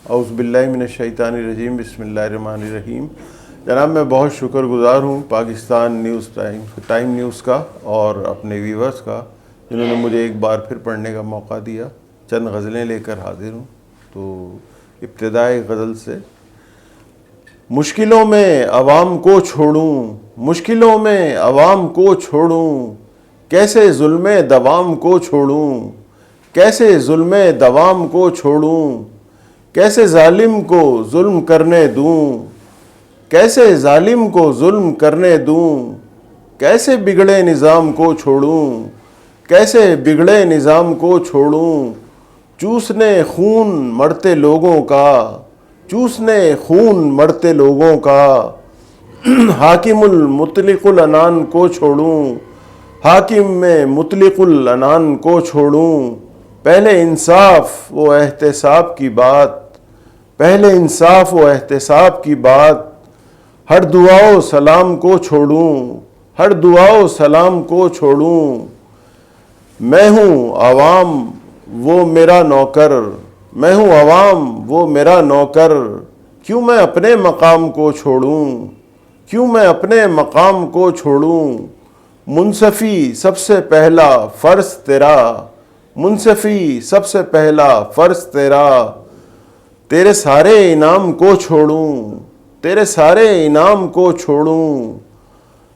اعوذ باللہ من الشیطان الرجیم، بسم اللہ الرحمن الرحیم۔ جناب میں بہت شکر گزار ہوں پاکستان نیوز ٹائم نیوز کا اور اپنے ویورز کا، جنہوں نے مجھے ایک بار پھر پڑھنے کا موقع دیا۔ چند غزلیں لے کر حاضر ہوں۔ تو ابتدائی غزل سے: مشکلوں میں عوام کو چھوڑوں، مشکلوں میں عوام کو چھوڑوں، کیسے ظلم دوام کو چھوڑوں، کیسے ظلم دوام کو چھوڑوں، کیسے ظالم کو ظلم کرنے دوں، کیسے ظالم کو ظلم کرنے دوں، کیسے بگڑے نظام کو چھوڑوں، کیسے بگڑے نظام کو چھوڑوں، چوسنے خون مرتے لوگوں کا، چوسنے خون مرتے لوگوں کا، حاکم المطلق العنان کو چھوڑوں، حاکم میں مطلق العنان کو چھوڑوں، پہلے انصاف و احتساب کی بات، پہلے انصاف و احتساب کی بات، ہر دعا و سلام کو چھوڑوں، ہر دعا و سلام کو چھوڑوں، میں ہوں عوام وہ میرا نوکر، میں ہوں عوام وہ میرا نوکر، کیوں میں اپنے مقام کو چھوڑوں، کیوں میں اپنے مقام کو چھوڑوں، منصفی سب سے پہلا فرض تیرا، منصفی سب سے پہلا فرض تیرا، تیرے سارے انعام کو چھوڑوں، تیرے سارے انعام کو چھوڑوں،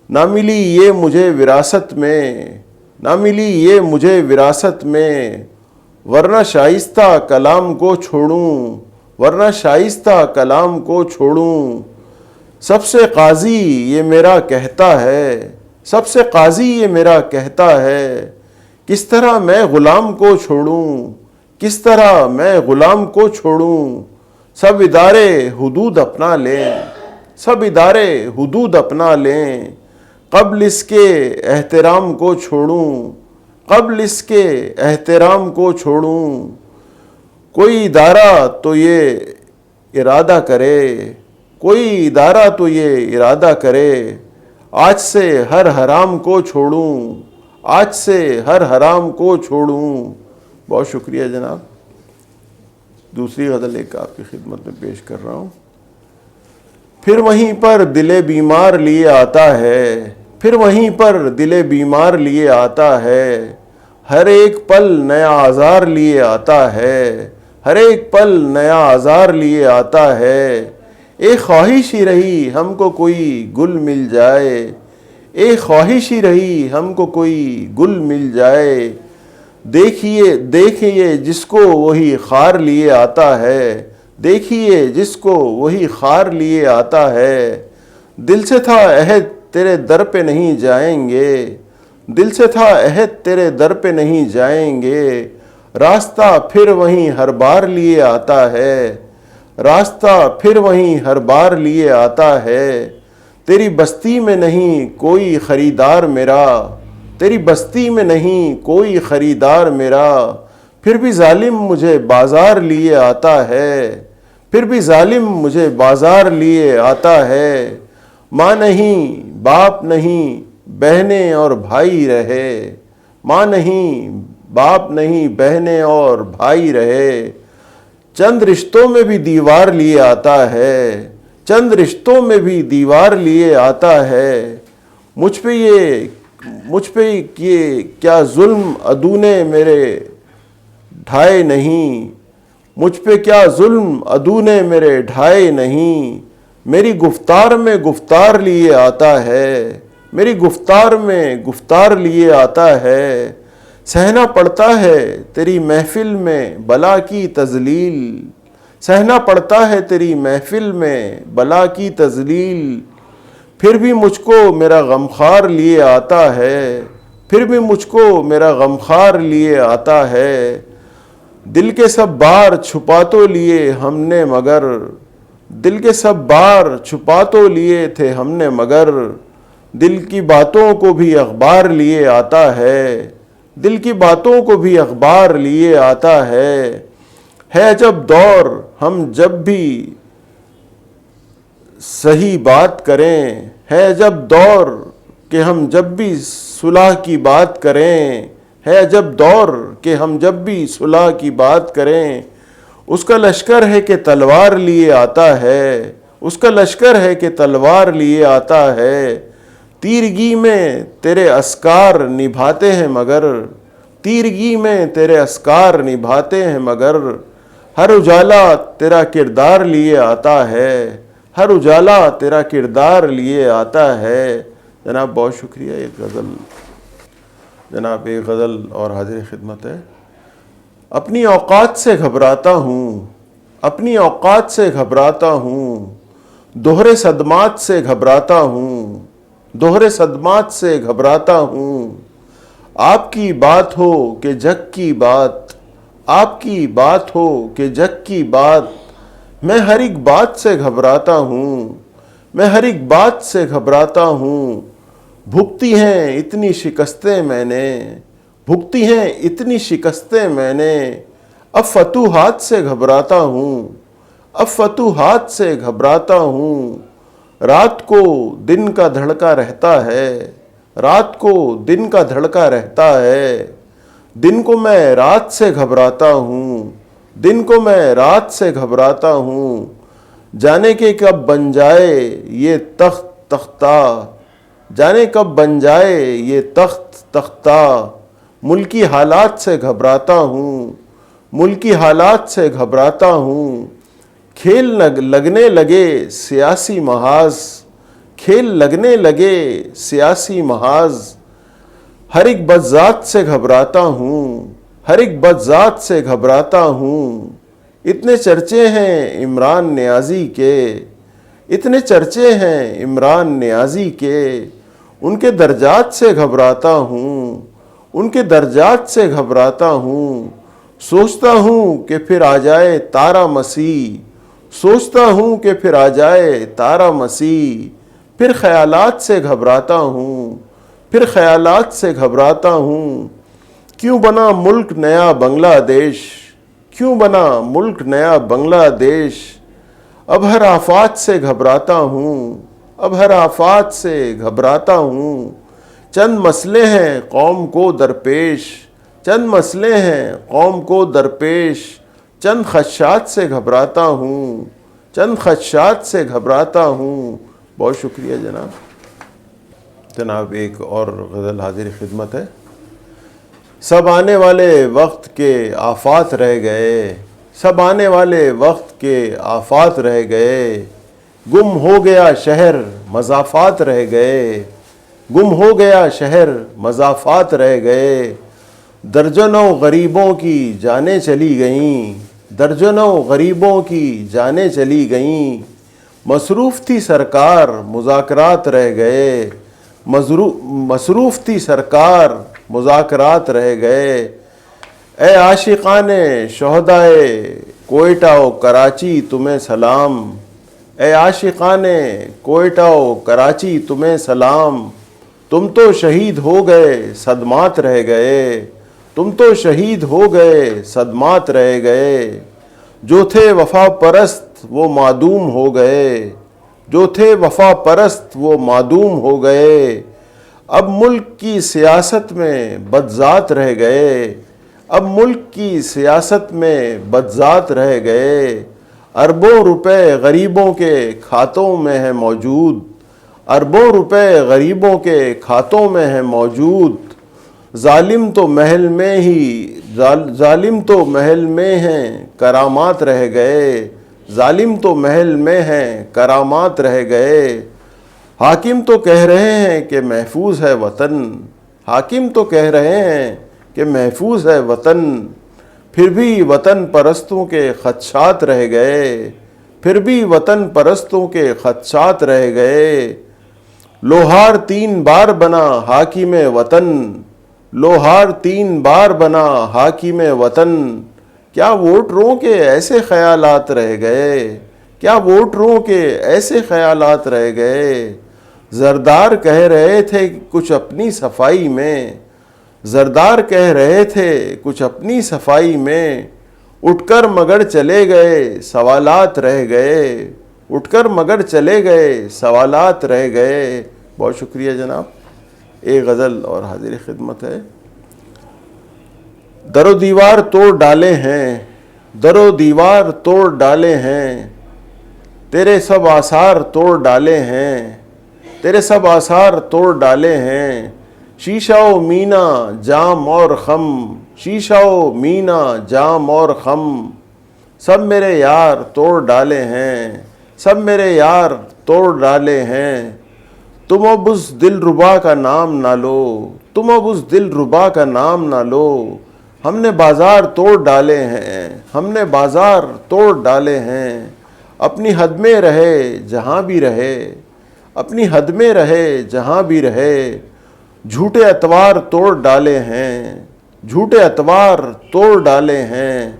نہ ملی یہ مجھے وراثت میں، نہ ملی یہ مجھے وراثت میں، ورنہ شائستہ کلام کو چھوڑوں، ورنہ شائستہ کلام کو چھوڑوں، سب سے قاضی یہ میرا کہتا ہے، سب سے قاضی یہ میرا کہتا ہے، کس طرح میں غلام کو چھوڑوں، کس طرح میں غلام کو چھوڑوں، سب ادارے حدود اپنا لیں، سب ادارے حدود اپنا لیں، قبل اس کے احترام کو چھوڑوں، قبل اس کے احترام کو چھوڑوں، کوئی ادارہ تو یہ ارادہ کرے، کوئی ادارہ تو یہ ارادہ کرے، آج سے ہر حرام کو چھوڑوں، آج سے ہر حرام کو چھوڑوں۔ بہت شکریہ جناب۔ دوسری غزل ایک آپ کی خدمت میں پیش کر رہا ہوں۔ پھر وہیں پر دل بیمار لیے آتا ہے، پھر وہیں پر دل بیمار لیے آتا ہے، ہر ایک پل نیا آزار لیے آتا ہے، ہر ایک پل نیا آزار لیے آتا ہے، ایک خواہش ہی رہی ہم کو کوئی گل مل جائے، ایک خواہش ہی رہی ہم کو کوئی گل مل جائے، دیکھیے جس کو وہی خار لیے آتا ہے، دیکھیے جس کو وہی خار لیے آتا ہے، دل سے تھا عہد تیرے در پہ نہیں جائیں گے، دل سے تھا عہد تیرے در پہ نہیں جائیں گے، راستہ پھر وہیں ہر بار لیے آتا ہے، راستہ پھر وہیں ہر بار لیے آتا ہے، تیری بستی میں نہیں کوئی خریدار میرا، تیری بستی میں نہیں کوئی خریدار میرا، پھر بھی ظالم مجھے بازار لیے آتا ہے، پھر بھی ظالم مجھے بازار لیے آتا ہے، ماں نہیں باپ نہیں بہنیں اور بھائی رہے، ماں نہیں باپ نہیں بہنیں اور بھائی رہے، چند رشتوں میں بھی دیوار لیے آتا ہے، چند رشتوں میں بھی دیوار لیے آتا ہے، مجھ پہ یہ کیا ظلم عدو نے میرے ڈھائے نہیں، مجھ پہ کیا ظلم عدو نے میرے ڈھائے نہیں، میری گفتار میں گفتار لیے آتا ہے، میری گفتار میں گفتار لیے آتا ہے، سہنا پڑتا ہے تیری محفل میں بلا کی تذلیل، سہنا پڑتا ہے تیری محفل میں بلا کی تذلیل، پھر بھی مجھ کو میرا غمخوار لیے آتا ہے، پھر بھی مجھ کو میرا غمخوار لیے آتا ہے، دل کے سب بار چھپا تو لیے ہم نے مگر، دل کے سب بار چھپا تو لیے تھے ہم نے مگر، دل کی باتوں کو بھی اخبار لیے آتا ہے، دل کی باتوں کو بھی اخبار لیے آتا ہے جب دور ہم جب بھی صحیح بات کریں، ہے جب دور کہ ہم جب بھی صلح کی بات کریں، ہے جب دور کہ ہم جب بھی صلح کی بات کریں، اس کا لشکر ہے کہ تلوار لیے آتا ہے، اس کا لشکر ہے کہ تلوار لیے آتا ہے، تیرگی میں تیرے عسکار نبھاتے ہیں مگر، تیرگی میں تیرے عسکار نبھاتے ہیں مگر، ہر اجالا تیرا کردار لیے آتا ہے، ہر اجالا تیرا کردار لیے آتا ہے۔ جناب بہت شکریہ۔ ایک غزل جناب ایک غزل اور حاضر خدمت ہے۔ اپنی اوقات سے گھبراتا ہوں، اپنی اوقات سے گھبراتا ہوں، دوہرے صدمات سے گھبراتا ہوں، دوہرے صدمات سے گھبراتا ہوں، آپ کی بات ہو کہ جگ کی بات، آپ کی بات ہو کہ جگ کی بات، میں ہر ایک بات سے گھبراتا ہوں، میں ہر ایک بات سے گھبراتا ہوں، بھگتی ہیں اتنی شکستیں میں نے، بھگتی ہیں اتنی شکستیں میں نے، اب فتوحات سے گھبراتا ہوں، اب فتوحات سے گھبراتا ہوں، رات کو دن کا دھڑکا رہتا ہے، رات کو دن کا دھڑکا رہتا ہے، دن کو میں رات سے گھبراتا ہوں، دن کو میں رات سے گھبراتا ہوں، جانے کہ کب بن جائے یہ تخت تختہ، جانے کب بن جائے یہ تخت تختہ، ملکی حالات سے گھبراتا ہوں، ملکی حالات سے گھبراتا ہوں، کھیل لگنے لگے سیاسی محاذ، کھیل لگنے لگے سیاسی محاذ، ہر ایک بدذات سے گھبراتا ہوں، ہر ایک بدذات سے گھبراتا ہوں، اتنے چرچے ہیں عمران نیازی کے، اتنے چرچے ہیں عمران نیازی کے، ان کے درجات سے گھبراتا ہوں، ان کے درجات سے گھبراتا ہوں، سوچتا ہوں کہ پھر آ جائے تارا مسیح، سوچتا ہوں کہ پھر آ جائے تارا مسیح، پھر خیالات سے گھبراتا ہوں، پھر خیالات سے گھبراتا ہوں، کیوں بنا ملک نیا بنگلہ دیش، کیوں بنا ملک نیا بنگلہ دیش، اب ہر آفات سے گھبراتا ہوں، اب ہر آفات سے گھبراتا ہوں، چند مسئلے ہیں قوم کو درپیش، چند مسئلے ہیں قوم کو درپیش، چند خدشات سے گھبراتا ہوں، چند خدشات سے گھبراتا ہوں۔ بہت شکریہ جناب ایک اور غزل حاضر خدمت ہے۔ سب آنے والے وقت کے آفات رہ گئے، سب آنے والے وقت کے آفات رہ گئے، گم ہو گیا شہر مضافات رہ گئے، گم ہو گیا شہر مضافات رہ گئے، درجنوں غریبوں کی جانیں چلی گئیں، درجنوں غریبوں کی جانیں چلی گئیں، مصروف تھی سرکار مذاکرات رہ گئے، مصروف تھی سرکار مذاکرات رہ گئے، اے عاشقان شہدائے کوئٹہ و کراچی تمہیں سلام، اے عاشقان کوئٹہ و کراچی تمہیں سلام، تم تو شہید ہو گئے صدمات رہ گئے، تم تو شہید ہو گئے صدمات رہ گئے، جو تھے وفا پرست وہ معدوم ہو گئے، جو تھے وفا پرست وہ معدوم ہو گئے، اب ملک کی سیاست میں بدذات رہ گئے، اب ملک کی سیاست میں بدذات رہ گئے، اربوں روپے غریبوں کے کھاتوں میں ہے موجود، اربوں روپے غریبوں کے کھاتوں میں ہے موجود، ظالم تو محل میں ہی ظالم تو محل میں ہیں کرامات رہ گئے، ظالم تو محل میں ہیں کرامات رہ گئے، حاکم تو کہہ رہے ہیں کہ محفوظ ہے وطن، حاکم تو کہہ رہے ہیں کہ محفوظ ہے وطن، پھر بھی وطن پرستوں کے خدشات رہ گئے، پھر بھی وطن پرستوں کے خدشات رہ گئے، لوہار 3 بار بنا حاکم وطن، لوہار 3 بار بنا حاکم وطن، کیا ووٹروں کے ایسے خیالات رہ گئے، کیا ووٹروں کے ایسے خیالات رہ گئے، زردار کہہ رہے تھے کچھ اپنی صفائی میں، زردار کہہ رہے تھے کچھ اپنی صفائی میں، اٹھ کر مگر چلے گئے سوالات رہ گئے، اٹھ کر مگر چلے گئے سوالات رہ گئے۔ بہت شکریہ جناب۔ ایک غزل اور حاضر خدمت ہے۔ در و دیوار توڑ ڈالے ہیں، در و دیوار توڑ ڈالے ہیں، تیرے سب آثار توڑ ڈالے ہیں، تیرے سب آثار توڑ ڈالے ہیں، شیشہ و مینا جام اور خم، شیشہ و مینا جام اور خم، سب میرے یار توڑ ڈالے ہیں، سب میرے یار توڑ ڈالے ہیں، تم اب اس دل ربا کا نام نہ لو، تم اب اس دل ربا کا نام نہ لو، ہم نے بازار توڑ ڈالے ہیں، ہم نے بازار توڑ ڈالے ہیں، اپنی حد میں رہے جہاں بھی رہے، اپنی حد میں رہے جہاں بھی رہے، جھوٹے اتوار توڑ ڈالے ہیں، جھوٹے اتوار توڑ ڈالے ہیں،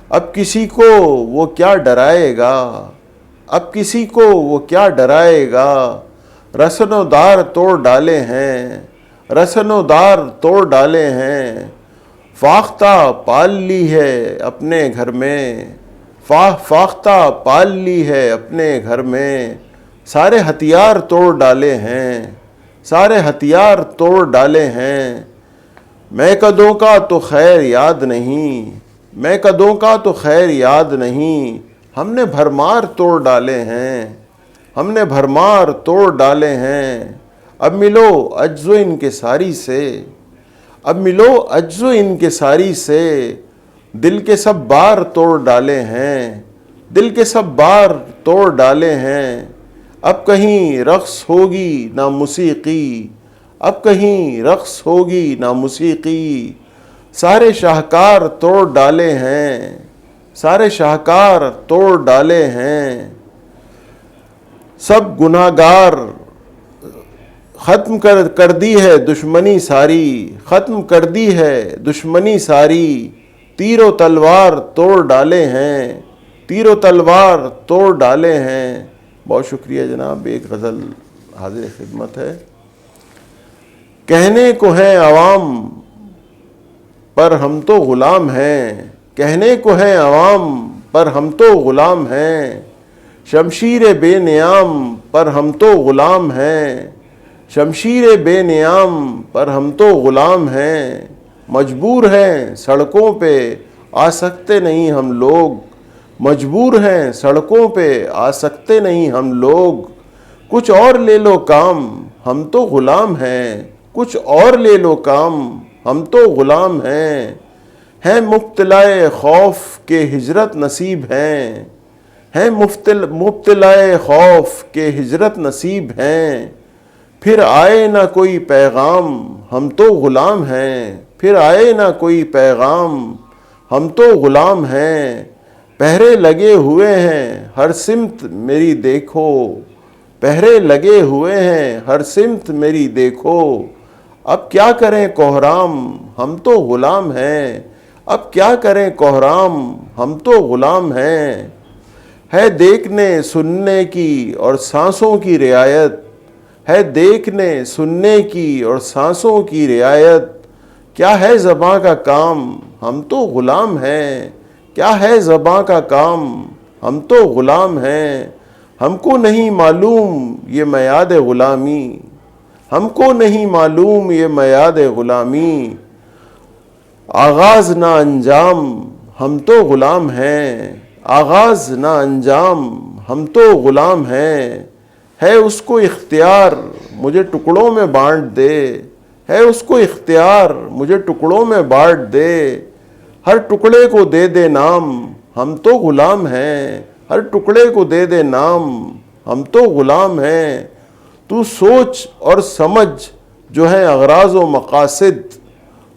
اب کسی کو وہ کیا ڈرائے گا، اب کسی کو وہ کیا ڈرائے گا، رسن و دار توڑ ڈالے ہیں، رسن و دار توڑ ڈالے ہیں، فاختہ پال لی ہے اپنے گھر میں، فاختہ پال لی ہے اپنے گھر میں، سارے ہتھیار توڑ ڈالے ہیں، سارے ہتھیار توڑ ڈالے ہیں، میں قدوں کا تو خیر یاد نہیں، میں قدوں کا تو خیر یاد نہیں، ہم نے بھرمار توڑ ڈالے ہیں، ہم نے بھرمار توڑ ڈالے ہیں، اب ملو عجز و انکساری سے، اب ملو عجز و انکساری سے، دل کے سب بار توڑ ڈالے ہیں، دل کے سب بار توڑ ڈالے ہیں، اب کہیں رقص ہوگی نہ موسیقی، اب کہیں رقص ہوگی نہ موسیقی، سارے شاہکار توڑ ڈالے ہیں، سارے شاہکار توڑ ڈالے ہیں، سب گناہ گار ختم کر دی ہے دشمنی ساری، ختم کر دی ہے دشمنی ساری، تیر و تلوار توڑ ڈالے ہیں، تیر و تلوار توڑ ڈالے ہیں۔ بہت شکریہ جناب، ایک غزل حاضر خدمت ہے۔ کہنے کو ہیں عوام پر ہم تو غلام ہیں، کہنے کو ہیں عوام پر ہم تو غلام ہیں، شمشیر بے نیام پر ہم تو غلام ہیں، شمشیر بے نیام پر ہم تو غلام ہیں، مجبور ہیں سڑکوں پہ آ سکتے نہیں ہم لوگ، مجبور ہیں سڑکوں پہ آ سکتے نہیں ہم لوگ، کچھ اور لے لو کام ہم تو غلام ہیں، کچھ اور لے لو کام ہم تو غلام ہیں مبتلائے خوف کے ہجرت نصیب ہیں مبتلائے خوف کے ہجرت نصیب ہیں، پھر آئے نہ کوئی پیغام ہم تو غلام ہیں، پھر آئے نہ کوئی پیغام ہم تو غلام ہیں، پہرے لگے ہوئے ہیں ہر سمت میری دیکھو، پہرے لگے ہوئے ہیں ہر سمت میری دیکھو، اب کیا کریں کوہرام ہم تو غلام ہیں، اب کیا کریں کوہرام ہم تو غلام ہیں، ہے دیکھنے سننے کی اور سانسوں کی رعایت، ہے دیکھنے سننے کی اور سانسوں کی رعایت، کیا ہے زباں کا کام ہم تو غلام ہیں، کیا ہے زباں کا کام ہم تو غلام ہیں، ہم کو نہیں معلوم یہ میعاد غلامی، ہم کو نہیں معلوم یہ میعاد غلامی، آغاز نہ انجام ہم تو غلام ہیں، آغاز نہ انجام ہم تو غلام ہیں، ہے اس کو اختیار مجھے ٹکڑوں میں بانٹ دے، ہے اس کو اختیار مجھے ٹکڑوں میں بانٹ دے، ہر ٹکڑے کو دے دے نام ہم تو غلام ہیں، ہر ٹکڑے کو دے دے نام ہم تو غلام ہیں، تو سوچ اور سمجھ جو ہے اغراض و مقاصد،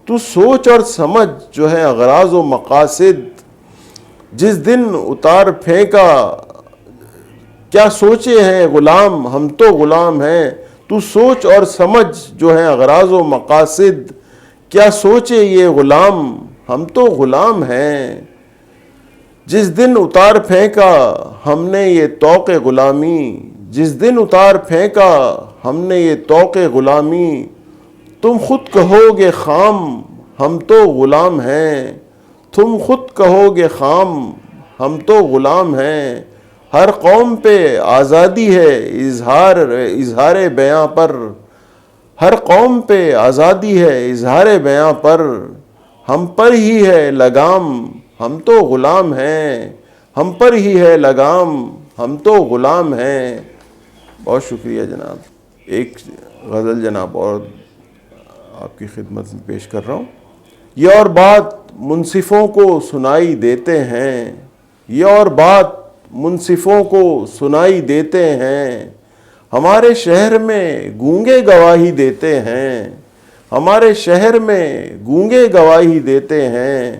تو سوچ اور سمجھ جو ہے اغراض و مقاصد، جس دن اتار پھینکا کیا سوچے ہیں غلام ہم تو غلام ہیں، تو سوچ اور سمجھ جو ہے اغراض و مقاصد، کیا سوچے یہ غلام ہم تو غلام ہیں، جس دن اتار پھینکا ہم نے یہ طوق غلامی، جس دن اتار پھینکا ہم نے یہ طوق غلامی، تم خود کہو گے خام ہم تو غلام ہیں، تم خود کہو گے خام ہم تو غلام ہیں، ہر قوم پہ آزادی ہے اظہار بیاں پر، ہر قوم پہ آزادی ہے اظہار بیاں پر، ہم پر ہی ہے لگام ہم تو غلام ہیں، ہم پر ہی ہے لگام، ہم تو غلام ہیں۔ بہت شکریہ جناب۔ ایک غزل جناب اور آپ کی خدمت میں پیش کر رہا ہوں۔ یہ اور بات منصفوں کو سنائی دیتے ہیں، یہ اور بات منصفوں کو سنائی دیتے ہیں، ہمارے شہر میں گونگے گواہی دیتے ہیں، ہمارے شہر میں گونگے گواہی دیتے ہیں۔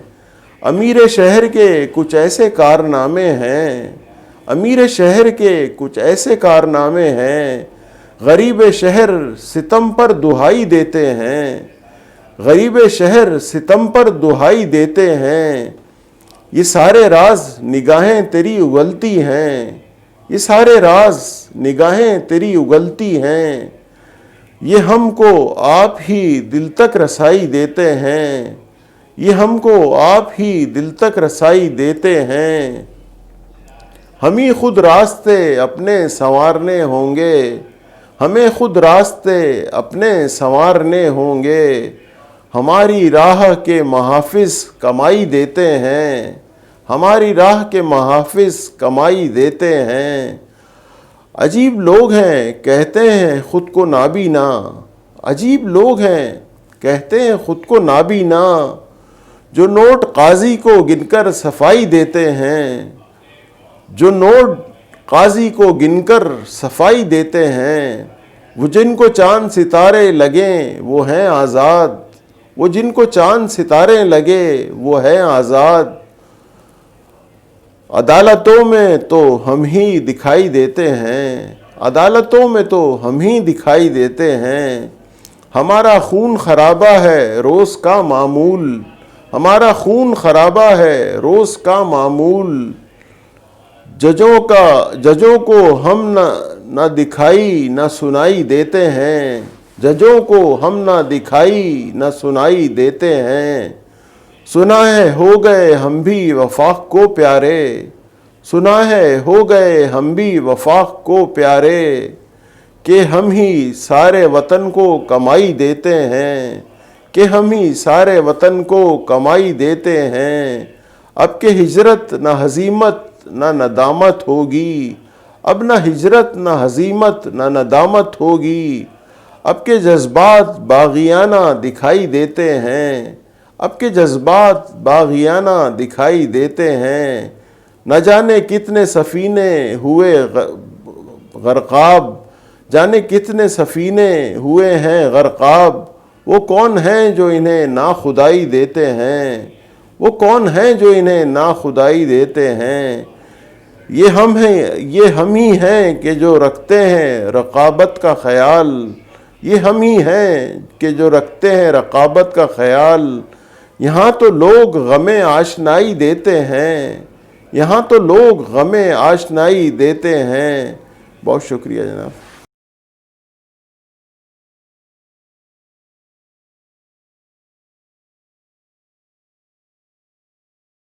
امیر شہر کے کچھ ایسے کارنامے ہیں، امیر شہر کے کچھ ایسے کارنامے ہیں، غریب شہر ستم پر دہائی دیتے ہیں، غریب شہر ستم پر دہائی دیتے ہیں۔ یہ سارے راز نگاہیں تیری اگلتی ہیں، یہ سارے راز نگاہیں تیری اگلتی ہیں، یہ ہم کو آپ ہی دل تک رسائی دیتے ہیں، یہ ہم کو آپ ہی دل تک رسائی دیتے ہیں۔ ہمیں خود راستے اپنے سنوارنے ہوں گے، ہمیں خود راستے اپنے سنوارنے ہوں گے، ہماری راہ کے محافظ کمائی دیتے ہیں، ہماری راہ کے محافظ کمائی دیتے ہیں۔ عجیب لوگ ہیں کہتے ہیں خود کو نابینا، عجیب لوگ ہیں کہتے ہیں خود کو نابینا، جو نوٹ قاضی کو گن کر صفائی دیتے ہیں، جو نوٹ قاضی کو گن کر صفائی دیتے ہیں۔ وہ جن کو چاند ستارے لگیں وہ ہیں آزاد، وہ جن کو چاند ستارے لگے وہ ہیں آزاد۔ عدالتوں میں تو ہم ہی دکھائی دیتے ہیں، عدالتوں میں تو ہم ہی دکھائی دیتے ہیں۔ ہمارا خون خرابہ ہے روز کا معمول، ہمارا خون خرابہ ہے روز کا معمول۔ ججوں کو ہم نہ دکھائی نہ سنائی دیتے ہیں، ججوں کو ہم نہ دکھائی نہ سنائی دیتے ہیں۔ سنا ہے ہو گئے ہم بھی وفاق کو پیارے، سنا ہے ہو گئے ہم بھی وفاق کو پیارے، کہ ہم ہی سارے وطن کو کمائی دیتے ہیں، کہ ہم ہی سارے وطن کو کمائی دیتے ہیں۔ اب کہ ہجرت نہ ہزیمت نہ ندامت ہوگی، اب نہ ہجرت نہ ہزیمت نہ ندامت ہوگی، اب کے جذبات باغیانہ دکھائی دیتے ہیں، اب کے جذبات باغیانہ دکھائی دیتے ہیں۔ نہ جانے کتنے سفینے ہوئے غرقاب، جانے کتنے سفینے ہوئے ہیں غرقاب، وہ کون ہیں جو انہیں ناخدائی دیتے ہیں، وہ کون ہیں جو انہیں ناخدائی دیتے ہیں۔ یہ ہم ہی ہیں کہ جو رکھتے ہیں رقابت کا خیال، یہ ہم ہی ہیں کہ جو رکھتے ہیں رقابت کا خیال۔ یہاں تو لوگ غم آشنائی دیتے ہیں، یہاں تو لوگ غم آشنائی دیتے ہیں۔ بہت شکریہ جناب۔